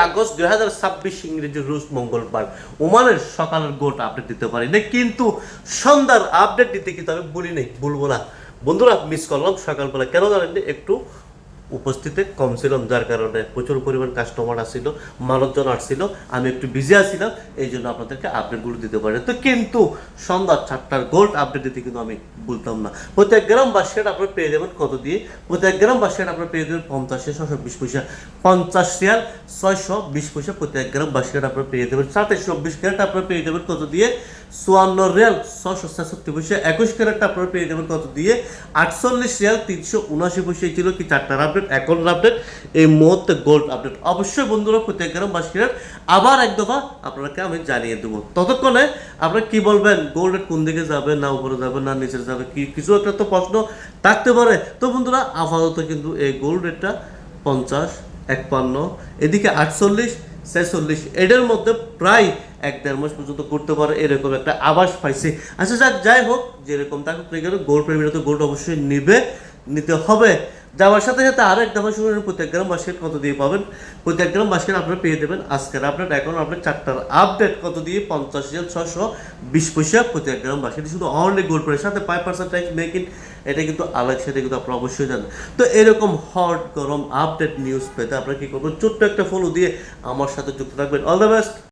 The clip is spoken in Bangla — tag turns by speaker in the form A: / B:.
A: আগস্ট 2026 ইংরেজি রোজ মঙ্গলবার ওমানের সকালের গোট আপডেট দিতে পারি না, কিন্তু সন্ধ্যার আপডেট দিতে কিন্তু আমি বলবো না বন্ধুরা। মিস করলাম সকালবেলা, কেন জানেন? একটু উপস্থিতি কম ছিলাম, যার কারণে প্রচুর পরিমাণ কাস্টমার আসছিল, মানুষজন আসছিল, আমি একটু বিজি আছিলাম, এই জন্য আপনাদেরকে আপডেটগুলো দিতে পারি। তো কিন্তু সন্ধ্যা 4টার গোল্ড আপডেট দিতে কিন্তু আমি বলতাম না। প্রত্যেক গ্রাম বা শেয়ার আপনার পেয়ে যাবেন কত দিয়ে? প্রত্যেক গ্রাম বা শেয়ার আপনার পেয়ে যাবেন 50 শেয়ার 620 পয়সা, 50 শেয়ার 620 পয়সা প্রত্যেক গ্রাম বা শেয়ার আপনার পেয়ে যাবেন। 2724 ক্যারেট আপনার পেয়ে যাবেন কত দিয়ে? 54 রিয়াল 666 পয়সা। 21 ক্যারেটটা আপনারা পেয়ে যাবেন কত দিয়ে? 48 রিয়াল 379 পয়সা। ছিল কি 4টার আপডেট, এখন আপডেট, এই মুহূর্তে গোল্ড আপডেট। অবশ্যই বন্ধুরা প্রত্যেক গ্রাম 22 ক্যারেট আবার এক দফা আপনাকে আমি জানিয়ে দেবো। ততক্ষণে আপনারা কি বলবেন, গোল্ড রেট কোন দিকে যাবে, না উপরে যাবে না নিচে যাবে, কি কিছু একটা তো প্রশ্ন থাকতে পারে। তো বন্ধুরা আপাতত কিন্তু এই গোল্ড রেটটা 50, 51, এদিকে 48, 46, এটার মধ্যে প্রায় 1-1.5 মাস পর্যন্ত করতে পারে, এরকম একটা আভাস পাইছি। আচ্ছা যাই হোক, যেরকম থাকুক না কেন, গোল্ড প্রেমীরা তো গোল্ড অবশ্যই নিতে হবে। যাওয়ার সাথে সাথে আরো এক দফা শুনুন, প্রত্যেক গ্রাম বাস্কেট কত দিয়ে পাবেন? প্রত্যেক গ্রাম বাস্কেট আপনারা পেয়ে দেবেন আজকের আপডেট, এখন আপনার 4টার আপডেট কত দিয়ে? 50 রিয়াল 620 পয়সা প্রত্যেক গ্রাম বাস্কেট। শুধু অনলি গোল্ড প্রাইস, সাথে 5% ট্যাক্স মেকিং, এটা কিন্তু আলাদা, সেটা কিন্তু আপনারা অবশ্যই জানেন। তো এরকম হট গরম আপডেট নিউজ পেতে আপনারা কি করবেন? ছোট্ট একটা ফলো দিয়ে আমার সাথে যুক্ত থাকবেন। All the best.